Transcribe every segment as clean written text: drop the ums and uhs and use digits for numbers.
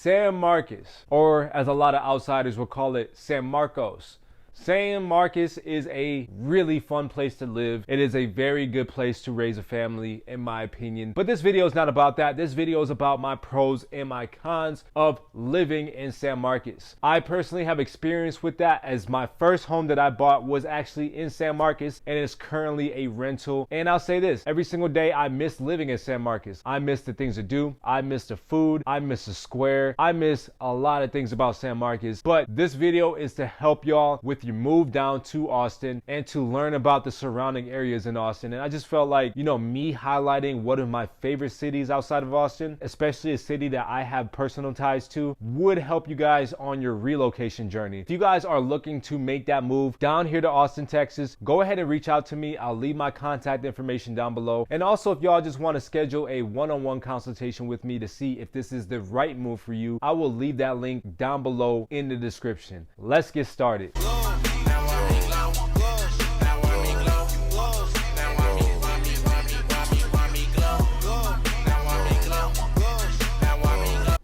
San Marcos, or as a lot of outsiders will call it, San Marcos. San Marcos is a really fun place to live. It is a very good place to raise a family, in my opinion. But this video is not about that. This video is about my pros and my cons of living in San Marcos. I personally have experience with that, as my first home that I bought was actually in San Marcos and is currently a rental. And I'll say this, every single day I miss living in San Marcos. I miss the things to do. I miss the food. I miss the square. I miss a lot of things about San Marcos. But this video is to help y'all with your move down to Austin and to learn about the surrounding areas in Austin. And I just felt like, me highlighting one of my favorite cities outside of Austin, especially a city that I have personal ties to, would help you guys on your relocation journey. If you guys are looking to make that move down here to Austin, Texas, go ahead and reach out to me. I'll leave my contact information down below. And also, if y'all just want to schedule a one-on-one consultation with me to see if this is the right move for you, I will leave that link down below in the description. Let's get started.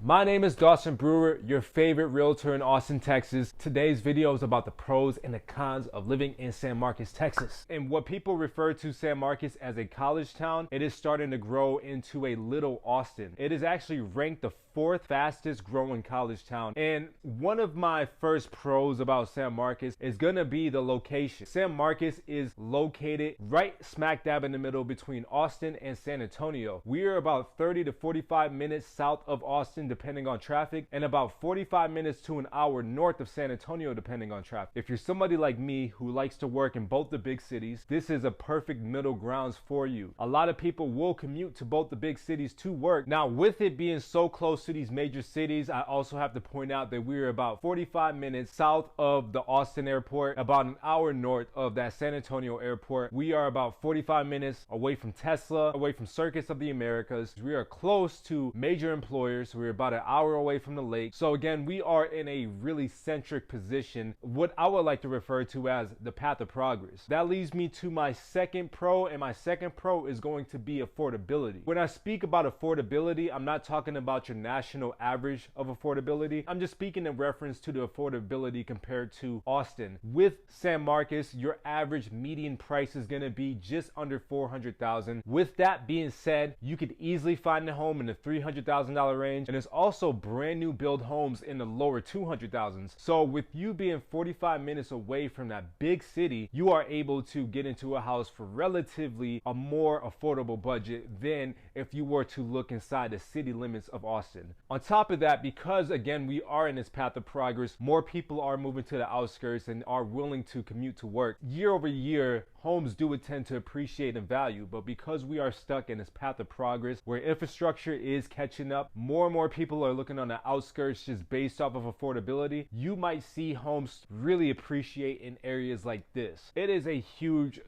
My name is Dawson Brewer, your favorite realtor in Austin, Texas. Today's video is about the pros and the cons of living in San Marcos, Texas. And what people refer to San Marcos as a college town, it is starting to grow into a little Austin. It is actually ranked the 4th fastest growing college town. And one of my first pros about San Marcos is gonna be the location. San Marcos is located right smack dab in the middle between Austin and San Antonio. We are about 30 to 45 minutes south of Austin, depending on traffic, and about 45 minutes to an hour north of San Antonio, depending on traffic. If you're somebody like me who likes to work in both the big cities, this is a perfect middle grounds for you. A lot of people will commute to both the big cities to work. Now, with it being so close to these major cities, I also have to point out that we're about 45 minutes south of the Austin airport, about an hour north of that San Antonio airport. We are about 45 minutes away from Tesla, away from Circus of the Americas. We are close to major employers. We're about an hour away from the lake. So again, we are in a really centric position, what I would like to refer to as the path of progress. That leads me to my second pro, and my second pro is going to be affordability. When I speak about affordability, I'm not talking about your national average of affordability. I'm just speaking in reference to the affordability compared to Austin. With San Marcos, your average median price is going to be just under $400,000. With that being said, you could easily find a home in the $300,000 range, and it's also brand new build homes in the lower 200,000s. So with you being 45 minutes away from that big city, you are able to get into a house for relatively a more affordable budget than if you were to look inside the city limits of Austin. On top of that, because again, we are in this path of progress, more people are moving to the outskirts and are willing to commute to work. Year over year, homes do tend to appreciate in value, but because we are stuck in this path of progress where infrastructure is catching up, more and more people are looking on the outskirts just based off of affordability. You might see homes really appreciate in areas like this. It is a huge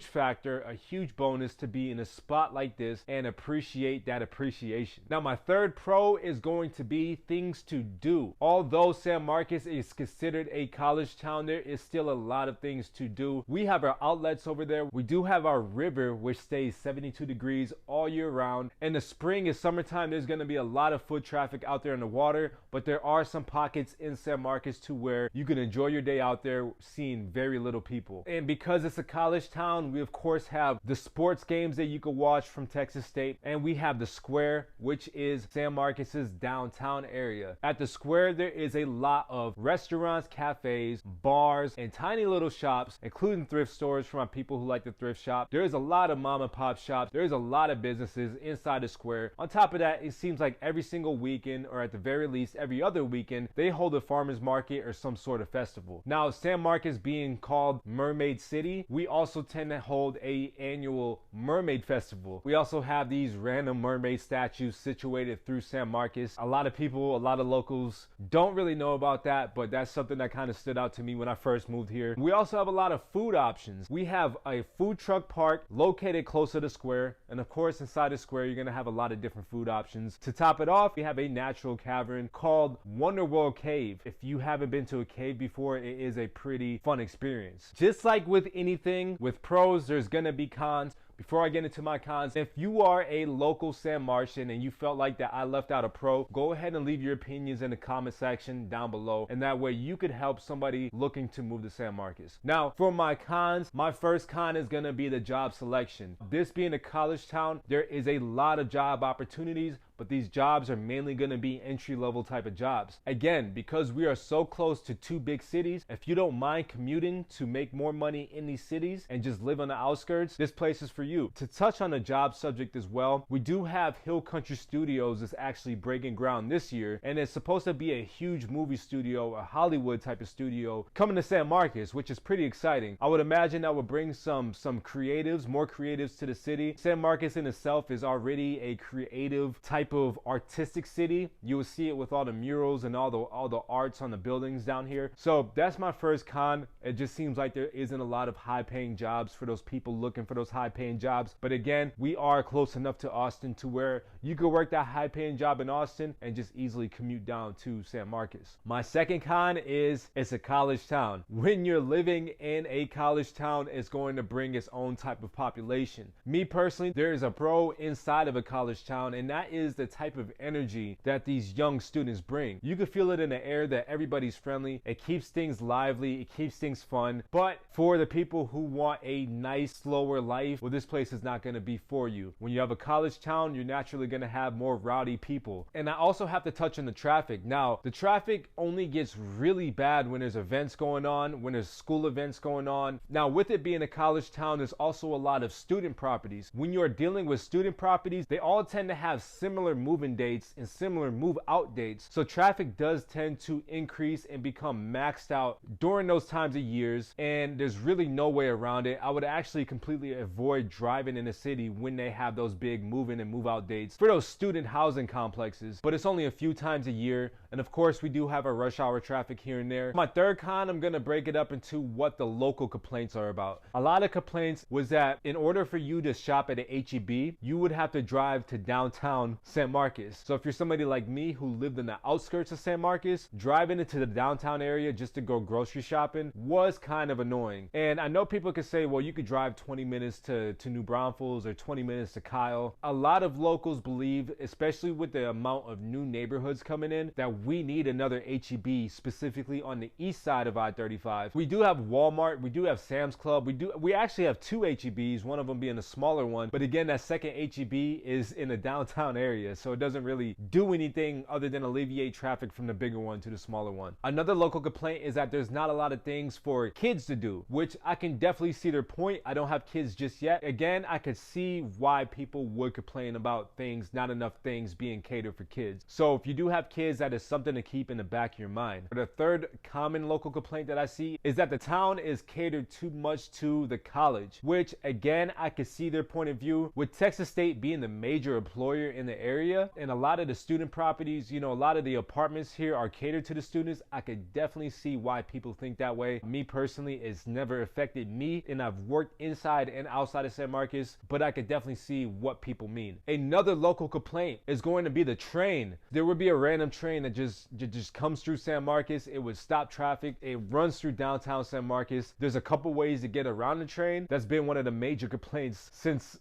factor, a huge bonus to be in a spot like this and appreciate that appreciation. Now, my third pro is going to be things to do. Although San Marcos is considered a college town, there is still a lot of things to do. We have our outlets over there. We do have our river, which stays 72 degrees all year round. In the spring and summertime, there's going to be a lot of foot traffic out there in the water, but there are some pockets in San Marcos to where you can enjoy your day out there seeing very little people. And because it's a college town, we of course have the sports games that you can watch from Texas State, and we have the square, which is San Marcos's downtown area. At the square, there is a lot of restaurants, cafes, bars, and tiny little shops, including thrift stores for my people who like to thrift shop. There is a lot of mom and pop shops. There's a lot of businesses inside the square. On top of that, it seems like every single weekend, or at the very least every other weekend, they hold a farmer's market or some sort of festival. Now, San Marcos being called Mermaid City, we also tend to hold a annual mermaid festival. We also have these random mermaid statues situated through San Marcos. A lot of people, a lot of locals don't really know about that, but that's something that kind of stood out to me when I first moved here. We also have a lot of food options. We have a food truck park located close to the square, and of course inside the square you're gonna have a lot of different food options. To top it off, we have a natural cavern called Wonder World Cave. If you haven't been to a cave before, it is a pretty fun experience. Just like with anything, with pros there's gonna be cons, before I get into my cons, if you are a local San Martian and you felt like that I left out a pro, go ahead and leave your opinions in the comment section down below, and that way you could help somebody looking to move to San Marcos. Now, for my cons, my first con is going to be the job selection. This being a college town, there is a lot of job opportunities, but these jobs are mainly going to be entry-level type of jobs. Again, because we are so close to two big cities, if you don't mind commuting to make more money in these cities and just live on the outskirts, this place is for you. To touch on the job subject as well, we do have Hill Country Studios that's actually breaking ground this year, and it's supposed to be a huge movie studio, a Hollywood type of studio, coming to San Marcos, which is pretty exciting. I would imagine that would bring some creatives, more creatives to the city. San Marcos in itself is already a creative type of artistic city. You will see it with all the murals and all the arts on the buildings down here. So that's my first con. It just seems like there isn't a lot of high-paying jobs for those people looking for those high-paying jobs. But again, we are close enough to Austin to where you could work that high-paying job in Austin and just easily commute down to San Marcos. My second con is it's a college town. When you're living in a college town, it's going to bring its own type of population. Me personally, there is a pro inside of a college town, and that is the type of energy that these young students bring. You can feel it in the air that everybody's friendly. It keeps things lively. It keeps things fun. But for the people who want a nice, slower life, well, this place is not going to be for you. When you have a college town, you're naturally going to have more rowdy people. And I also have to touch on the traffic. Now, the traffic only gets really bad when there's events going on, when there's school events going on. Now, with it being a college town, there's also a lot of student properties. When you're dealing with student properties, they all tend to have similar move-in dates and similar move-out dates. So traffic does tend to increase and become maxed out during those times of years, and there's really no way around it. I would actually completely avoid driving in the city when they have those big move-in and move-out dates for those student housing complexes, but it's only a few times a year. And of course, we do have our rush hour traffic here and there. My third con, I'm going to break it up into what the local complaints are about. A lot of complaints was that in order for you to shop at an H-E-B, you would have to drive to downtown San Marcos. So if you're somebody like me who lived in the outskirts of San Marcos, driving into the downtown area just to go grocery shopping was kind of annoying. And I know people could say, well, you could drive 20 minutes to New Braunfels or 20 minutes to Kyle. A lot of locals believe, especially with the amount of new neighborhoods coming in, that we need another H-E-B specifically on the east side of I-35. We do have Walmart, we do have Sam's Club, we actually have two H-E-Bs, one of them being a smaller one. But again, that second H-E-B is in the downtown area, so it doesn't really do anything other than alleviate traffic from the bigger one to the smaller one. Another local complaint is that there's not a lot of things for kids to do, which I can definitely see their point. I don't have kids just yet. Again, I could see why people would complain about things, not enough things being catered for kids. So if you do have kids, that is something to keep in the back of your mind. The third common local complaint that I see is that the town is catered too much to the college, which again, I could see their point of view. With Texas State being the major employer in the area, and a lot of the student properties, you know, a lot of the apartments here are catered to the students, I could definitely see why people think that way. Me personally, it's never affected me, and I've worked inside and outside of San Marcos, but I could definitely see what people mean. Another local complaint is going to be the train. There would be a random train that just comes through San Marcos. It would stop traffic. It runs through downtown San Marcos. There's a couple ways to get around the train. That's been one of the major complaints since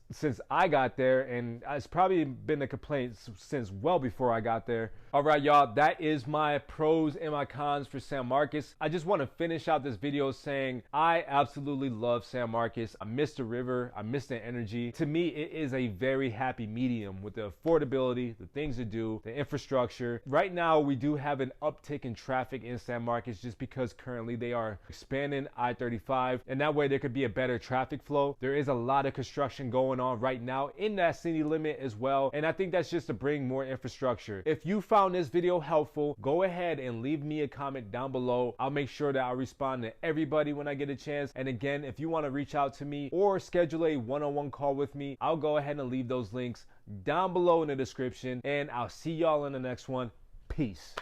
I got there, and it's probably been a complaint since well before I got there. All right, y'all, that is my pros and my cons for San Marcos. I just want to finish out this video saying I absolutely love San Marcos. I miss the river. I miss the energy. To me, it is a very happy medium with the affordability, the things to do, the infrastructure. Right now, we do have an uptick in traffic in San Marcos just because currently they are expanding I-35, and that way there could be a better traffic flow. There is a lot of construction going on right now in that city limit as well, and I think that's just to bring more infrastructure. If you found this video helpful, go ahead and leave me a comment down below. I'll make sure that I respond to everybody when I get a chance. And again, if you want to reach out to me or schedule a one-on-one call with me, I'll go ahead and leave those links down below in the description, and I'll see y'all in the next one. Peace.